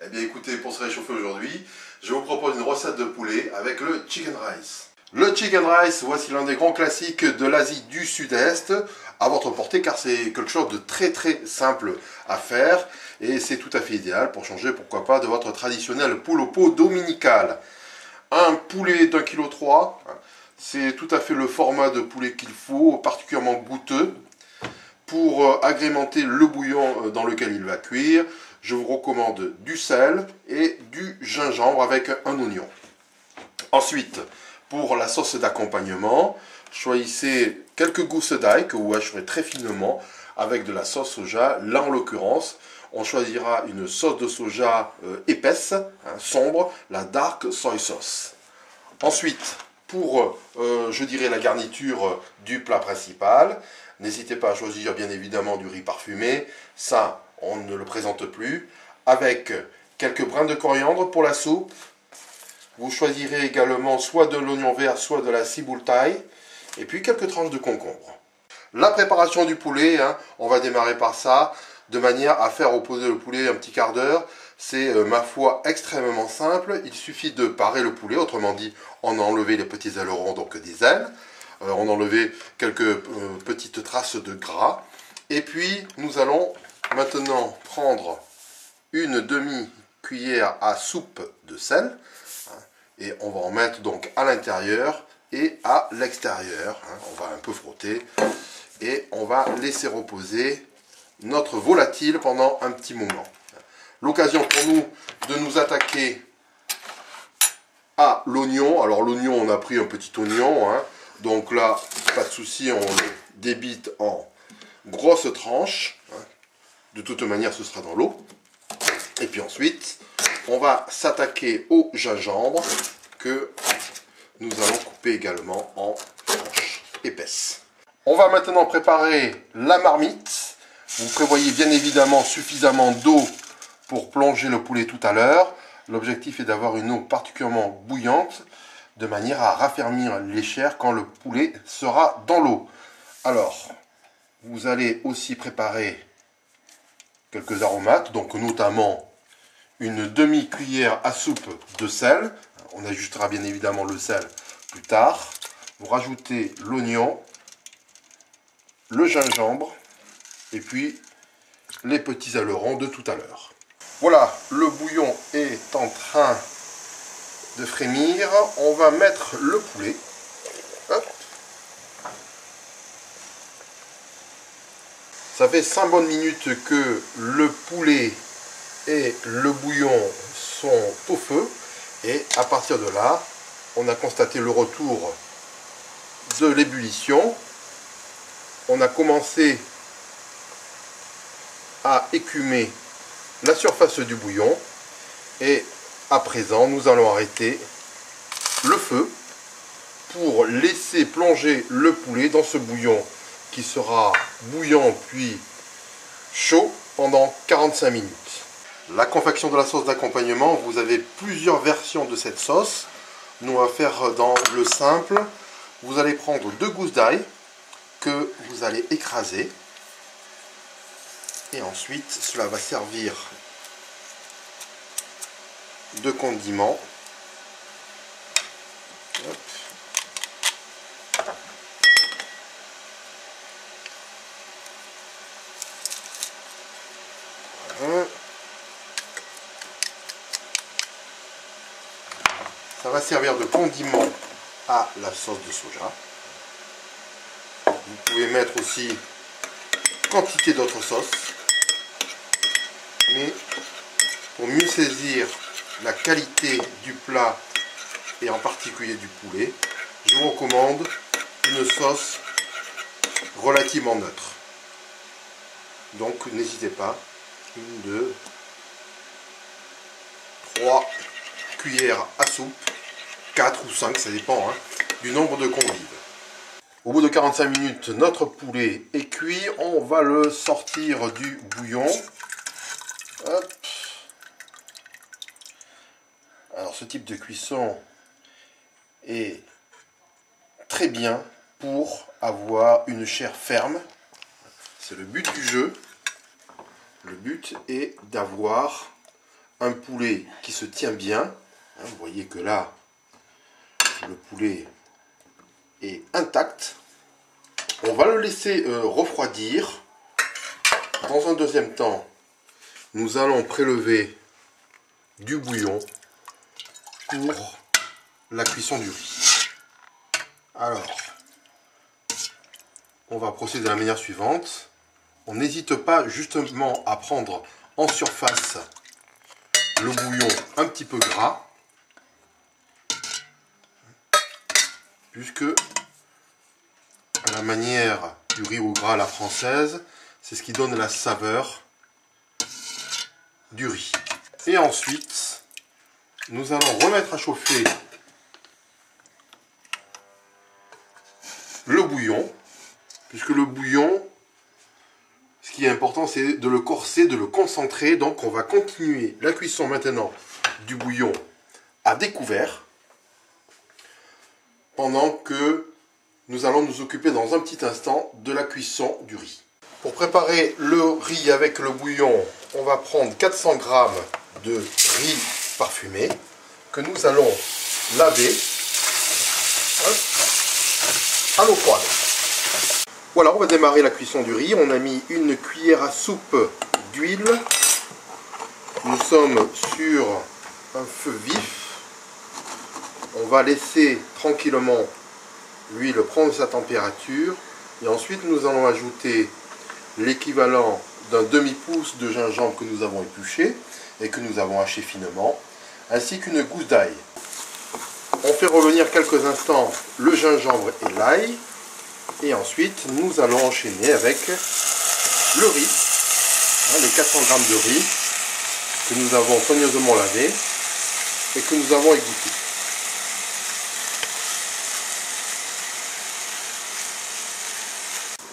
Eh bien écoutez, pour se réchauffer aujourd'hui, je vous propose une recette de poulet avec le chicken rice. Le chicken rice, voici l'un des grands classiques de l'Asie du Sud-Est, à votre portée car c'est quelque chose de très simple à faire et c'est tout à fait idéal pour changer, pourquoi pas, de votre traditionnel poule au pot dominical. Un poulet d'1,3 kg, c'est tout à fait le format de poulet qu'il faut, particulièrement goûteux. Pour agrémenter le bouillon dans lequel il va cuire, je vous recommande du sel et du gingembre avec un oignon. Ensuite, pour la sauce d'accompagnement, choisissez quelques gousses d'ail que vous hacherez très finement avec de la sauce soja. Là, en l'occurrence, on choisira une sauce de soja épaisse, sombre, la dark soy sauce. Ensuite, pour, je dirais, la garniture du plat principal, n'hésitez pas à choisir bien évidemment du riz parfumé. Ça, on ne le présente plus. Avec quelques brins de coriandre pour la soupe. Vous choisirez également soit de l'oignon vert, soit de la ciboule thaï. Et puis quelques tranches de concombre. La préparation du poulet, on va démarrer par ça, de manière à faire reposer le poulet un petit quart d'heure. C'est, ma foi, extrêmement simple. Il suffit de parer le poulet, autrement dit, on a enlevé les petits ailerons, donc des ailes. On a enlevé quelques petites traces de gras. Et puis, nous allons maintenant prendre une demi-cuillère à soupe de sel. Et on va en mettre donc à l'intérieur et à l'extérieur. On va un peu frotter. Et on va laisser reposer notre volatile pendant un petit moment. L'occasion pour nous de nous attaquer à l'oignon. Alors l'oignon, on a pris un petit oignon. Donc là, pas de souci, on le débite en grosses tranches. De toute manière, ce sera dans l'eau. Et puis ensuite, on va s'attaquer au gingembre que nous allons couper également en tranches épaisses. On va maintenant préparer la marmite. Vous prévoyez bien évidemment suffisamment d'eau pour plonger le poulet tout à l'heure. L'objectif est d'avoir une eau particulièrement bouillante, de manière à raffermir les chairs quand le poulet sera dans l'eau. Alors, vous allez aussi préparer quelques aromates, donc notamment une demi-cuillère à soupe de sel. On ajustera bien évidemment le sel plus tard. Vous rajoutez l'oignon, le gingembre et puis les petits ailerons de tout à l'heure. Voilà, le bouillon est en train de frémir. On va mettre le poulet. Hop. Ça fait 5 bonnes minutes que le poulet et le bouillon sont au feu. Et à partir de là, on a constaté le retour de l'ébullition. On a commencé à écumer la surface du bouillon. Et à présent, nous allons arrêter le feu pour laisser plonger le poulet dans ce bouillon qui sera bouillant puis chaud pendant 45 minutes. La confection de la sauce d'accompagnement, vous avez plusieurs versions de cette sauce. Nous, on va faire dans le simple. Vous allez prendre 2 gousses d'ail que vous allez écraser. Et ensuite, cela va servir de condiment. Hop. Voilà. Ça va servir de condiment à la sauce de soja. Vous pouvez mettre aussi quantité d'autres sauces. Mais pour mieux saisir la qualité du plat et en particulier du poulet, je vous recommande une sauce relativement neutre. Donc n'hésitez pas, 1, 2, 3 cuillères à soupe, 4 ou 5, ça dépend du nombre de convives. Au bout de 45 minutes, notre poulet est cuit. On va le sortir du bouillon. Hop. Alors ce type de cuisson est très bien pour avoir une chair ferme. C'est le but du jeu. Le but est d'avoir un poulet qui se tient bien. Vous voyez que là, le poulet est intact. On va le laisser refroidir. Dans un deuxième temps, nous allons prélever du bouillon pour la cuisson du riz. Alors, on va procéder de la manière suivante. On n'hésite pas justement à prendre en surface le bouillon un petit peu gras, puisque à la manière du riz au gras à la française, c'est ce qui donne la saveur du riz. Et ensuite, nous allons remettre à chauffer le bouillon, puisque le bouillon, ce qui est important, c'est de le corser, de le concentrer. Donc on va continuer la cuisson maintenant du bouillon à découvert, pendant que nous allons nous occuper dans un petit instant de la cuisson du riz. Pour préparer le riz avec le bouillon, on va prendre 400 g de riz parfumé que nous allons laver à l'eau froide. Voilà, on va démarrer la cuisson du riz. On a mis une cuillère à soupe d'huile. Nous sommes sur un feu vif. On va laisser tranquillement l'huile prendre sa température. Et ensuite, nous allons ajouter l'équivalent d'un demi-pouce de gingembre que nous avons épluché et que nous avons haché finement, ainsi qu'une gousse d'ail. On fait revenir quelques instants le gingembre et l'ail. Et ensuite, nous allons enchaîner avec le riz, les 400 g de riz que nous avons soigneusement lavé et que nous avons égoutter.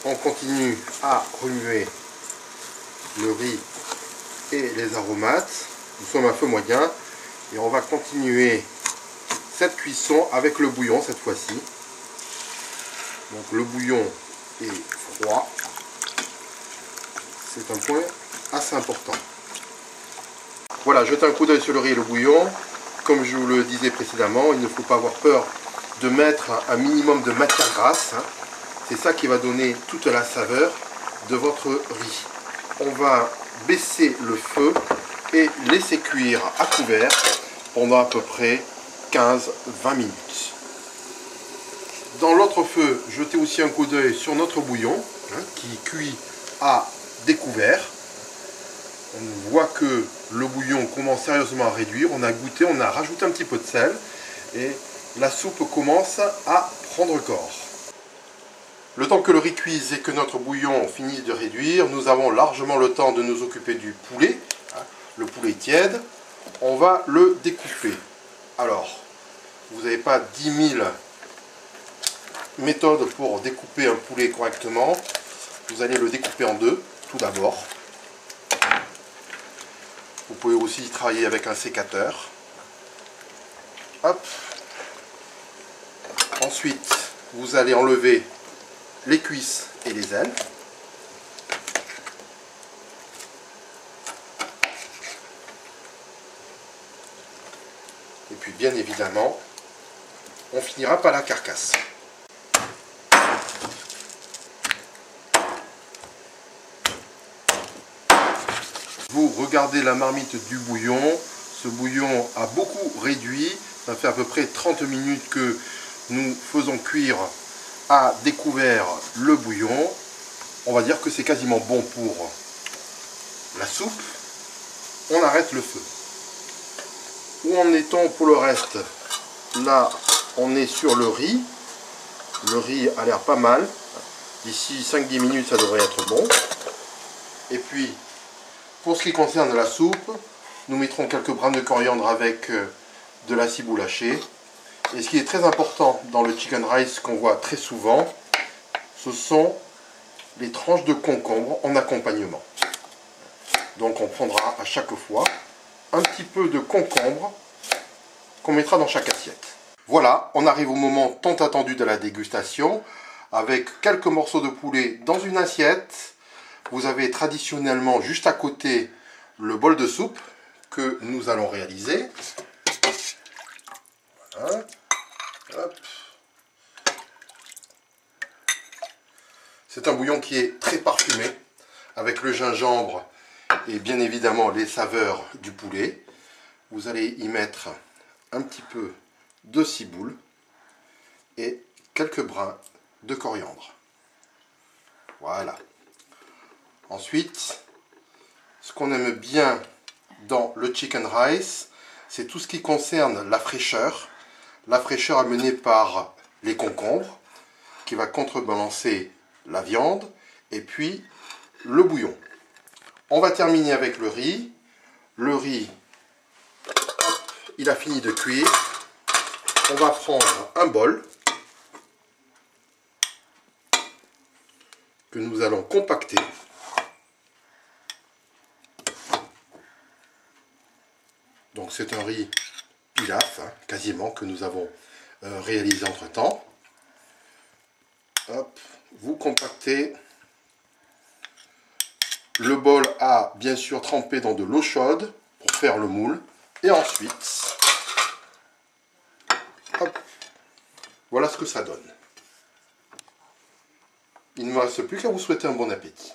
On continue à remuer le riz et les aromates. Nous sommes à feu moyen et on va continuer cette cuisson avec le bouillon cette fois-ci. Donc le bouillon est froid. C'est un point assez important. Voilà, jetez un coup d'œil sur le riz et le bouillon. Comme je vous le disais précédemment, il ne faut pas avoir peur de mettre un minimum de matière grasse. C'est ça qui va donner toute la saveur de votre riz. On va baisser le feu et laisser cuire à couvert pendant à peu près 15-20 minutes. Dans l'autre feu, jetez aussi un coup d'œil sur notre bouillon qui cuit à découvert. On voit que le bouillon commence sérieusement à réduire. On a goûté, on a rajouté un petit peu de sel et la soupe commence à prendre corps. Le temps que le riz cuise et que notre bouillon finisse de réduire, nous avons largement le temps de nous occuper du poulet. Le poulet tiède, on va le découper. Alors, vous n'avez pas 10 000 méthodes pour découper un poulet correctement. Vous allez le découper en deux, tout d'abord. Vous pouvez aussi travailler avec un sécateur. Hop. Ensuite, vous allez enlever les cuisses et les ailes. Et puis bien évidemment, on finira par la carcasse. Vous regardez la marmite du bouillon. Ce bouillon a beaucoup réduit. Ça fait à peu près 30 minutes que nous faisons cuire à découvert le bouillon. On va dire que c'est quasiment bon pour la soupe. On arrête le feu. Où en est-on pour le reste? Là, on est sur le riz. Le riz a l'air pas mal. D'ici 5-10 minutes, ça devrait être bon. Et puis, pour ce qui concerne la soupe, nous mettrons quelques brins de coriandre avec de la ciboule hachée. Et ce qui est très important dans le chicken rice qu'on voit très souvent, ce sont les tranches de concombre en accompagnement. Donc on prendra à chaque fois un petit peu de concombre qu'on mettra dans chaque assiette. Voilà, on arrive au moment tant attendu de la dégustation, avec quelques morceaux de poulet dans une assiette. Vous avez traditionnellement juste à côté le bol de soupe que nous allons réaliser. Voilà. Hop. C'est un bouillon qui est très parfumé, avec le gingembre et bien évidemment les saveurs du poulet. Vous allez y mettre un petit peu de ciboule et quelques brins de coriandre. Voilà. Ensuite, ce qu'on aime bien dans le chicken rice, c'est tout ce qui concerne la fraîcheur. La fraîcheur amenée par les concombres, qui va contrebalancer la viande, et puis le bouillon. On va terminer avec le riz. Le riz, hop, il a fini de cuire. On va prendre un bol que nous allons compacter. Donc c'est un riz pilaf, hein, quasiment, que nous avons réalisé entre temps. Hop, vous compactez. Le bol a bien sûr trempé dans de l'eau chaude pour faire le moule. Et ensuite, hop, voilà ce que ça donne. Il ne me reste plus qu'à vous souhaiter un bon appétit.